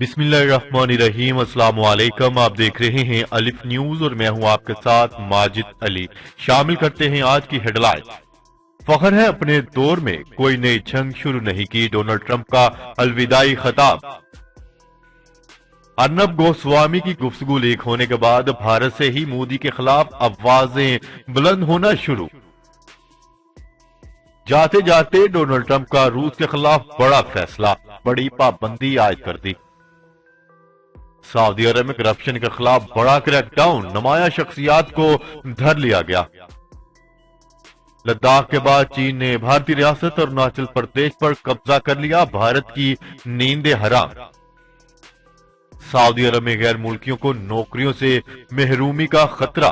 بسم اللہ الرحمن الرحیم۔ السلام علیکم، آپ دیکھ رہے ہیں الف نیوز اور میں ہوں آپ کے ساتھ ماجد علی۔ شامل کرتے ہیں آج کی ہیڈ لائن۔ فخر ہے اپنے دور میں کوئی نئی جنگ شروع نہیں کی، ڈونلڈ ٹرمپ کا الوداعی خطاب۔ ارنب گوسوامی کی گفتگو لیک ہونے کے بعد بھارت سے ہی مودی کے خلاف آوازیں بلند ہونا شروع۔ جاتے جاتے ڈونلڈ ٹرمپ کا روس کے خلاف بڑا فیصلہ، بڑی پابندی عائد کر دی۔ سعودی عرب میں کرپشن کے خلاف بڑا کریک ڈاؤن، نمایاں شخصیات کو دھر لیا گیا۔ لداخ کے بعد چین نے بھارتی ریاست اور اروناچل پردیش پر قبضہ کر لیا، بھارت کی نیندیں حرام۔ سعودی عرب میں غیر ملکیوں کو نوکریوں سے محرومی کا خطرہ۔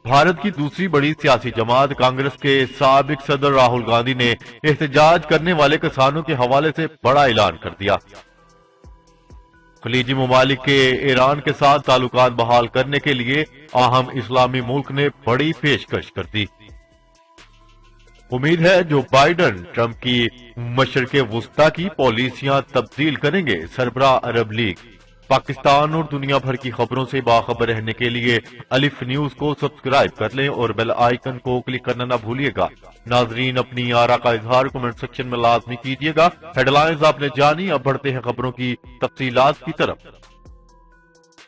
بھارت کی دوسری بڑی سیاسی جماعت کانگریس کے سابق صدر راہل گاندھی نے احتجاج کرنے والے کسانوں کے حوالے سے بڑا اعلان کر دیا۔ خلیجی ممالک کے ایران کے ساتھ تعلقات بحال کرنے کے لیے اہم اسلامی ملک نے بڑی پیشکش کر دی۔ امید ہے جو بائیڈن ٹرمپ کی مشرق وسطی کی پالیسیاں تبدیل کریں گے۔ سربراہ عرب لیگ۔ پاکستان اور دنیا بھر کی خبروں سے باخبر رہنے کے لیے الف نیوز کو سبسکرائب کر لیں اور بیل آئیکن کو کلک کرنا نہ بھولیے گا۔ ناظرین اپنی آراء کا اظہار کمنٹ سیکشن میں لازمی کیجیے گا۔ ہیڈ لائنز آپ نے جانی، اب بڑھتے ہیں خبروں کی تفصیلات کی طرف۔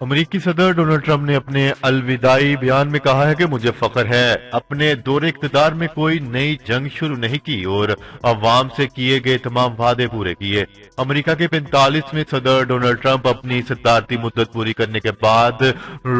امریکی صدر ڈونلڈ ٹرمپ نے اپنے الوداعی بیان میں کہا ہے کہ مجھے فخر ہے اپنے دور اقتدار میں کوئی نئی جنگ شروع نہیں کی اور عوام سے کیے گئے تمام وعدے پورے کیے۔ امریکہ کے 45ویں صدر ڈونلڈ ٹرمپ اپنی صدارتی مدت پوری کرنے کے بعد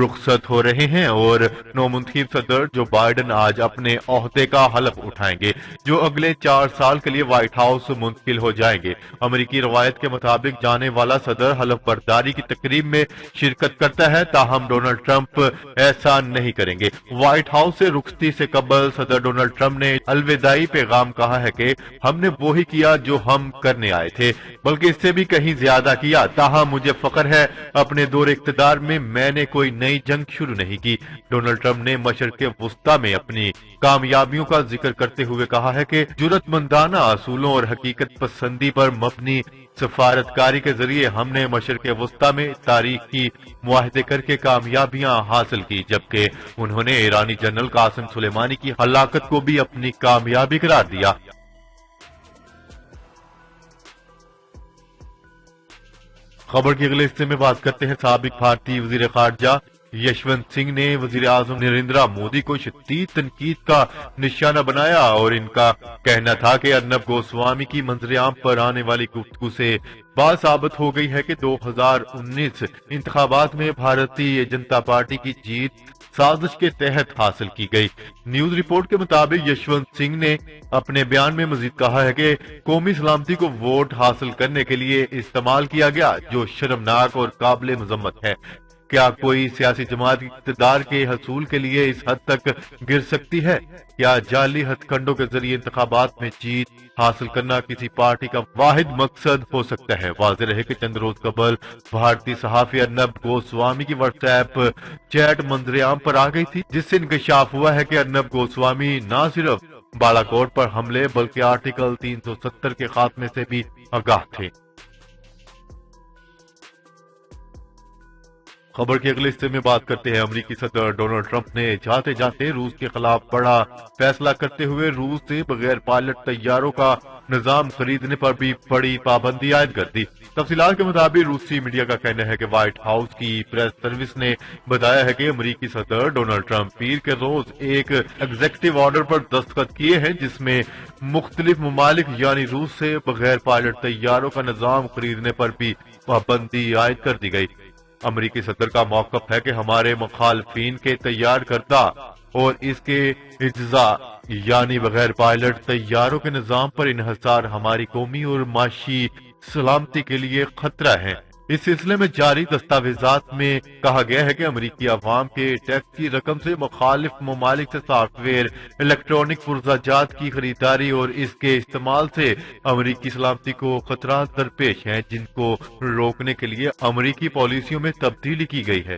رخصت ہو رہے ہیں اور نومنتخب صدر جو بائیڈن آج اپنے عہدے کا حلف اٹھائیں گے، جو اگلے 4 سال کے لیے وائٹ ہاؤس منتقل ہو جائیں گے۔ امریکی روایت کے مطابق جانے والا صدر حلف برداری کی تقریب میں شرکت کرتا ہے، تاہم ڈونلڈ ٹرمپ ایسا نہیں کریں گے۔ وائٹ ہاؤس سے رخصتی سے قبل صدر ڈونلڈ ٹرمپ نے الوداعی پیغام کہا ہے کہ ہم نے وہی کیا جو ہم کرنے آئے تھے، بلکہ اس سے بھی کہیں زیادہ کیا، تاہم مجھے فخر ہے اپنے دور اقتدار میں نے کوئی نئی جنگ شروع نہیں کی۔ ڈونلڈ ٹرمپ نے مشرق وسطی میں اپنی کامیابیوں کا ذکر کرتے ہوئے کہا ہے کہ جرأت مندانہ اصولوں اور حقیقت پسندی پر مبنی سفارتکاری کے ذریعے ہم نے مشرق وسطی میں تاریخی معاہدے کر کے کامیابیاں حاصل کی، جبکہ انہوں نے ایرانی جنرل قاسم سلیمانی کی ہلاکت کو بھی اپنی کامیابی قرار دیا۔ خبر کے اگلے حصے میں بات کرتے ہیں سابق بھارتی وزیر خارجہ یشونت سنگھ نے وزیر اعظم نریندر مودی کو شدید تنقید کا نشانہ بنایا اور ان کا کہنا تھا کہ ارنب گوسوامی کی منظر عام پر آنے والی گفتگو سے بات ثابت ہو گئی ہے کہ 2019 انتخابات میں بھارتی جنتا پارٹی کی جیت سازش کے تحت حاصل کی گئی۔ نیوز رپورٹ کے مطابق یشونت سنگھ نے اپنے بیان میں مزید کہا ہے کہ قومی سلامتی کو ووٹ حاصل کرنے کے لیے استعمال کیا گیا، جو شرمناک اور قابل مذمت ہے۔ کیا کوئی سیاسی جماعت اقتدار کے حصول کے لیے اس حد تک گر سکتی ہے؟ کیا جعلی ہتھ کنڈوں کے ذریعے انتخابات میں جیت حاصل کرنا کسی پارٹی کا واحد مقصد ہو سکتا ہے؟ واضح رہے کہ چند روز قبل بھارتی صحافی ارنب گوسوامی کی واٹس ایپ چیٹ منظر عام پر آ گئی تھی، جس سے انکشاف ہوا ہے کہ ارنب گوسوامی نہ صرف بالا کوٹ پر حملے بلکہ آرٹیکل 370 کے خاتمے سے بھی آگاہ تھے۔ خبر کے اگلے حصے میں بات کرتے ہیں امریکی صدر ڈونلڈ ٹرمپ نے جاتے جاتے روس کے خلاف بڑا فیصلہ کرتے ہوئے روس سے بغیر پائلٹ طیاروں کا نظام خریدنے پر بھی بڑی پابندی عائد کر دی۔ تفصیلات کے مطابق روسی میڈیا کا کہنا ہے کہ وائٹ ہاؤس کی پریس سروس نے بتایا ہے کہ امریکی صدر ڈونلڈ ٹرمپ پیر کے روز ایک ایگزیکٹو آرڈر پر دستخط کیے ہیں، جس میں مختلف ممالک یعنی روس سے بغیر پائلٹ طیاروں کا نظام خریدنے پر بھی پابندی عائد کر دی گئی۔ امریکی صدر کا موقف ہے کہ ہمارے مخالفین کے تیار کردہ اور اس کے اجزاء یعنی بغیر پائلٹ طیاروں کے نظام پر انحصار ہماری قومی اور معاشی سلامتی کے لیے خطرہ ہے۔ اس سلسلے میں جاری دستاویزات میں کہا گیا ہے کہ امریکی عوام کے ٹیکس کی رقم سے مخالف ممالک سے سافٹ ویئر، الیکٹرانک پرزہ کی خریداری اور اس کے استعمال سے امریکی سلامتی کو خطرات درپیش ہیں، جن کو روکنے کے لیے امریکی پالیسیوں میں تبدیلی کی گئی ہے۔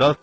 10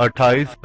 28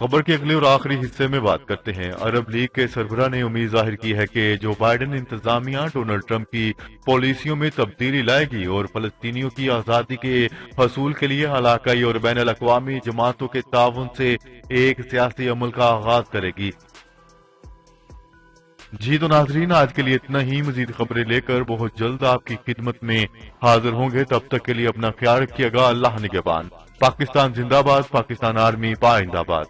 خبر کے اگلے اور آخری حصے میں بات کرتے ہیں۔ عرب لیگ کے سربراہ نے امید ظاہر کی ہے کہ جو بائیڈن انتظامیہ ڈونلڈ ٹرمپ کی پالیسیوں میں تبدیلی لائے گی اور فلسطینیوں کی آزادی کے حصول کے لیے علاقائی اور بین الاقوامی جماعتوں کے تعاون سے ایک سیاسی عمل کا آغاز کرے گی۔ جی تو ناظرین، آج کے لیے اتنا ہی۔ مزید خبریں لے کر بہت جلد آپ کی خدمت میں حاضر ہوں گے۔ تب تک کے لیے اپنا خیال رکھیے گا۔ اللہ نگہبان۔ پاکستان زندہ باد، پاکستان آرمی پائندہ باد۔